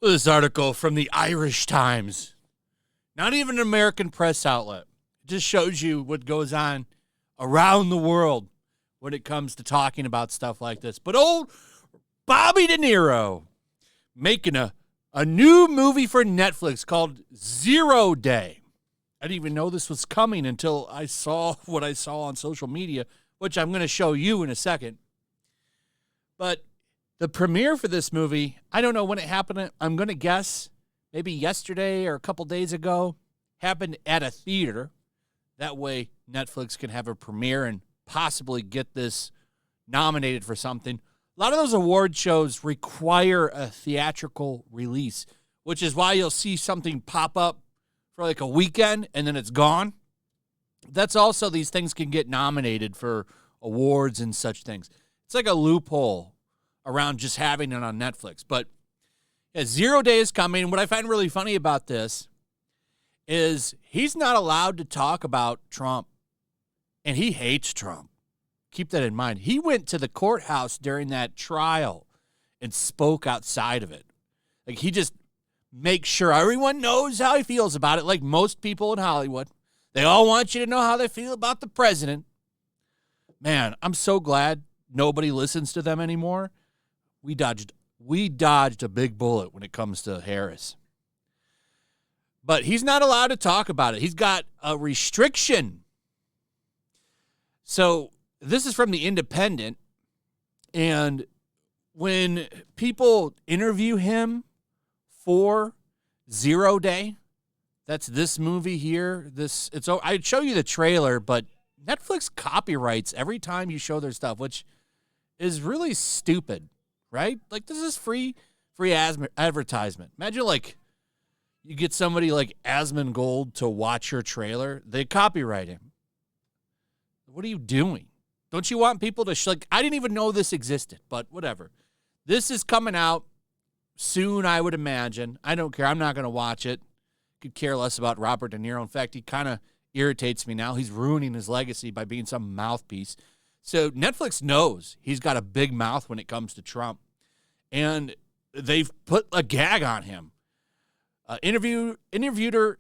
This article from the Irish Times. Not even an American press outlet. It just shows you what goes on around the world when it comes to talking about stuff like this. But old Bobby De Niro making a new movie for Netflix called 0 Day. I didn't even know this was coming until I saw what I saw on social media, which I'm going to show you in a second. But the premiere for this movie, I don't know when it happened. I'm going to guess maybe yesterday or a couple days ago. Happened at a theater. That way Netflix can have a premiere and possibly get this nominated for something. A lot of those award shows require a theatrical release, which is why you'll see something pop up for like a weekend and then it's gone. That's also, these things can get nominated for awards and such things. It's like a loophole around just having it on Netflix. But yeah, 0 Day is coming. And what I find really funny about this is he's not allowed to talk about Trump, and he hates Trump. Keep that in mind. He went to the courthouse during that trial and spoke outside of it. Like, he just makes sure everyone knows how he feels about it, like most people in Hollywood. They all want you to know how they feel about the president. Man, I'm so glad nobody listens to them anymore. We dodged a big bullet when it comes to Harris. But he's not allowed to talk about it. He's got a restriction. So this is from The Independent. And when people interview him for 0 Day, that's this movie here. I'd show you the trailer, but Netflix copyrights every time you show their stuff, which is really stupid, right? Like, this is free advertisement. Imagine, like, you get somebody like Asmongold to watch your trailer. They copyright him. What are you doing? Don't you want people to I didn't even know this existed, but whatever. This is coming out soon, I would imagine. I don't care. I'm not going to watch it. Could care less about Robert De Niro. In fact, he kind of irritates me now. He's ruining his legacy by being some mouthpiece. So Netflix knows he's got a big mouth when it comes to Trump. And they've put a gag on him. Interviewer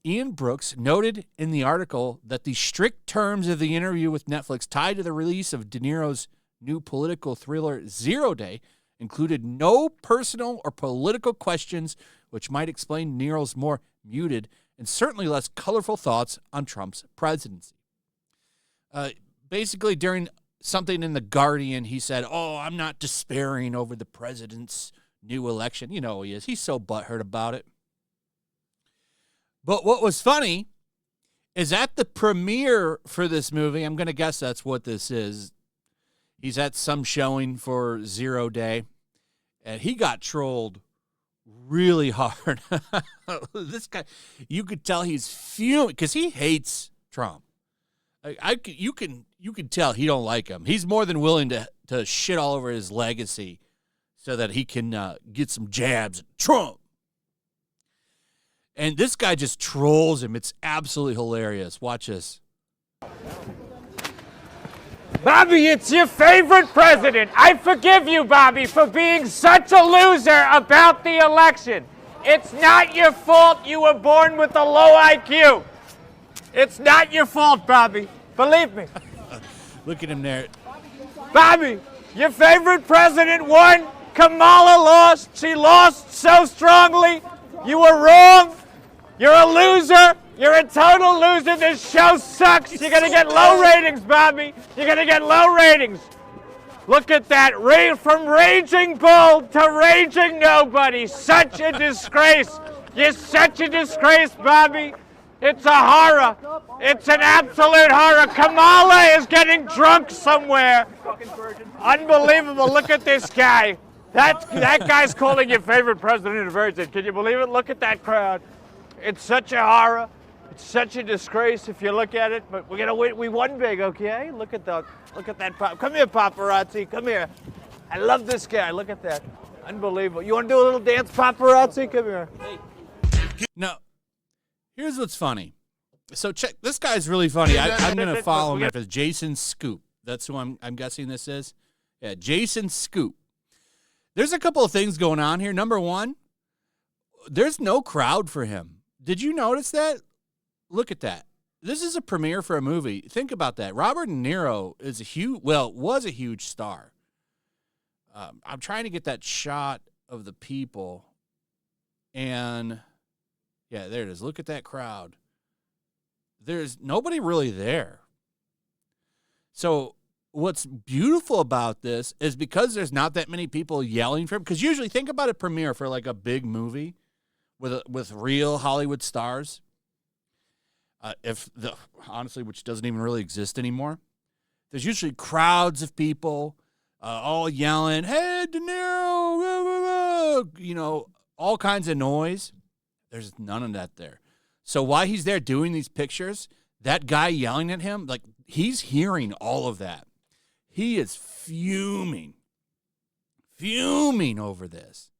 Ian Brooks noted in the article that the strict terms of the interview with Netflix tied to the release of De Niro's new political thriller 0 Day included no personal or political questions, which might explain De Niro's more muted and certainly less colorful thoughts on Trump's presidency. Basically, during something in The Guardian, he said, I'm not despairing over the president's new election. You know he is. He's so butthurt about it. But what was funny is at the premiere for this movie, I'm going to guess that's what this is. He's at some showing for 0 Day, and he got trolled really hard. This guy, you could tell he's fuming because he hates Trump. You can tell he don't like him. He's more than willing to shit all over his legacy so that he can get some jabs at Trump. And this guy just trolls him. It's absolutely hilarious. Watch this. Bobby, it's your favorite president. I forgive you, Bobby, for being such a loser about the election. It's not your fault you were born with a low IQ. It's not your fault, Bobby. Believe me. Look at him there. Bobby, your favorite president won. Kamala lost. She lost so strongly. You were wrong. You're a loser. You're a total loser. This show sucks. You're going to get low ratings, Bobby. You're going to get low ratings. Look at that. From raging bull to raging nobody. Such a disgrace. You're such a disgrace, Bobby. It's a horror. It's an absolute horror. Kamala is getting drunk somewhere. Unbelievable. Look at this guy. That guy's calling your favorite president a virgin. Can you believe it? Look at that crowd. It's such a horror. It's such a disgrace if you look at it. But we're gonna win. We won big, okay? Look at that. Look at that. Come here, paparazzi. Come here. I love this guy. Look at that. Unbelievable. You want to do a little dance, paparazzi? Come here. Now, here's what's funny. So check, this guy's really funny. I'm going to follow him after Jason Scoop. That's who I'm guessing this is. Yeah, Jason Scoop. There's a couple of things going on here. Number one, there's no crowd for him. Did you notice that? Look at that. This is a premiere for a movie. Think about that. Robert De Niro is was a huge star. I'm trying to get that shot of the people. And, yeah, there it is. Look at that crowd. There's nobody really there. So what's beautiful about this is because there's not that many people yelling for him. Because usually, think about a premiere for like a big movie with real Hollywood stars. Honestly, which doesn't even really exist anymore. There's usually crowds of people all yelling, "Hey, De Niro!" You know, all kinds of noise. There's none of that there. So while he's there doing these pictures, that guy yelling at him, like, he's hearing all of that. He is fuming over this.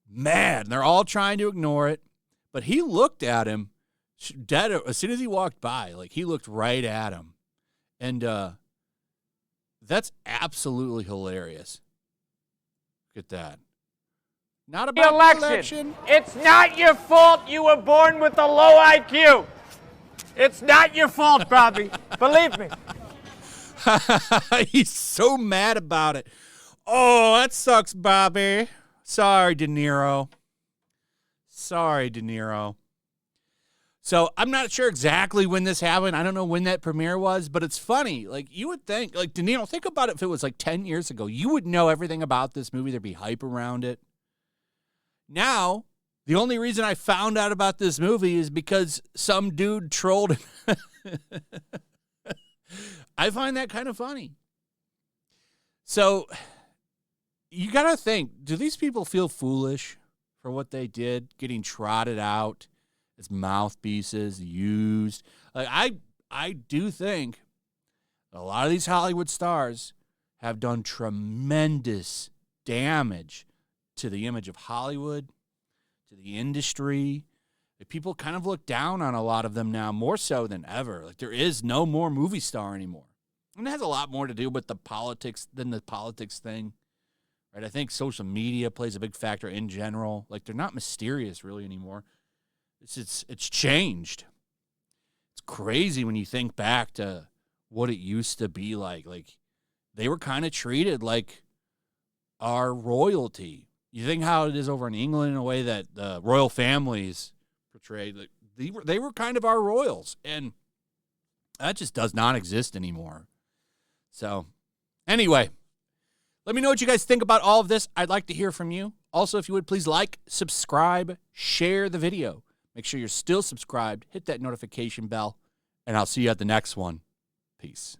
Mad. And they're all trying to ignore it. But he looked at him dead as soon as he walked by. Like, he looked right at him. And that's absolutely hilarious. Look at that. Not about the election. It's not your fault you were born with a low IQ. It's not your fault, Bobby. Believe me. He's so mad about it. Oh, that sucks, Bobby. Sorry, De Niro. So I'm not sure exactly when this happened. I don't know when that premiere was, but it's funny. Like, you would think, like, De Niro, think about it if it was like 10 years ago. You would know everything about this movie. There'd be hype around it. Now, the only reason I found out about this movie is because some dude trolled him. I find that kind of funny. So, you got to think, do these people feel foolish for what they did, getting trotted out as mouthpieces, used? Like, I do think a lot of these Hollywood stars have done tremendous damage to the image of Hollywood, to the industry. People kind of look down on a lot of them now, more so than ever. Like, there is no more movie star anymore. And it has a lot more to do with the politics than the politics thing, right? I think social media plays a big factor in general. Like, they're not mysterious really anymore. It's changed. It's crazy when you think back to what it used to be like. Like, they were kind of treated like our royalty. You think how it is over in England in a way that the royal families portrayed. Like, they were kind of our royals, and that just does not exist anymore. So, anyway, let me know what you guys think about all of this. I'd like to hear from you. Also, if you would, please like, subscribe, share the video. Make sure you're still subscribed. Hit that notification bell, and I'll see you at the next one. Peace.